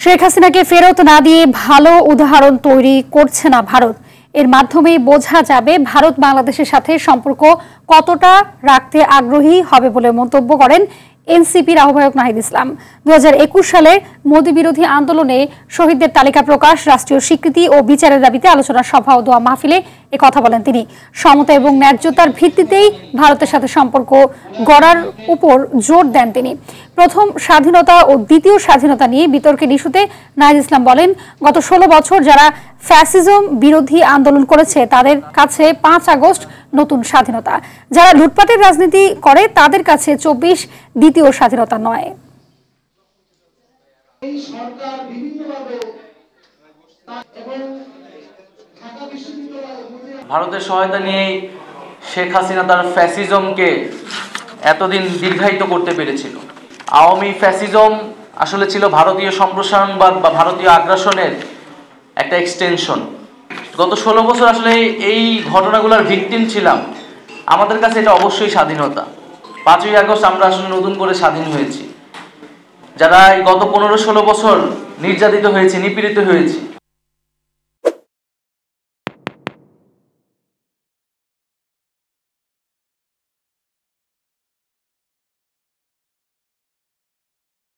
শেখ হাসিনাকে ফেরত না দিয়ে ভালো উদাহরণ তৈরি করছে না ভারত। এর মাধ্যমেই বোঝা যাবে ভারত বাংলাদেশের সাথে সম্পর্ক কতটা রাখতে আগ্রহী হবে বলে মন্তব্য করেন এনসিপির আহ্বায়ক নাহিদ ইসলাম। 2021 সালের মোদি বিরোধী আন্দোলনে শহীদদের তালিকা প্রকাশ, রাষ্ট্রীয় স্বীকৃতি ও বিচারের দাবিতে আলোচনা সভা ও দোয়া মাহফিলে কথা বলেন তিনি। সমতা এবং ন্যায্যতার ভিত্তিতেই ভারতের সাথে সম্পর্ক গড়ার উপর জোর দেন তিনি। প্রথম স্বাধীনতা ও দ্বিতীয় স্বাধীনতা নিয়ে বিতর্কের ইস্যুতে নাহিদ ইসলাম বলেন, গত 16 বছর যারা ফ্যাসিজম বিরোধী আন্দোলন করেছে তাদের কাছে 5 আগস্ট নতুন স্বাধীনতা, যারা লুটপাটের রাজনীতি করে তাদের কাছে 24 দ্বিতীয় স্বাধীনতা নয়। ভারতের সহায়তা নিয়ে শেখ হাসিনা তার ফ্যাসিজমকে এতদিন দীর্ঘায়িত করতে পেরেছিল। আওয়ামী ফ্যাসিজম আসলে ছিল ভারতীয় সম্প্রসারণবাদ বা ভারতীয় আগ্রাসনের একটা এক্সটেনশন। গত 16 বছর আসলে এই ঘটনাগুলোর ভিকটিম ছিলাম। আমাদের কাছে এটা অবশ্যই স্বাধীনতা। 5ই আগস্ট আমরা আসলে নতুন করে স্বাধীন হয়েছি। যারা এই গত 15-16 বছর নির্যাতিত হয়েছে, নিপীড়িত হয়েছে,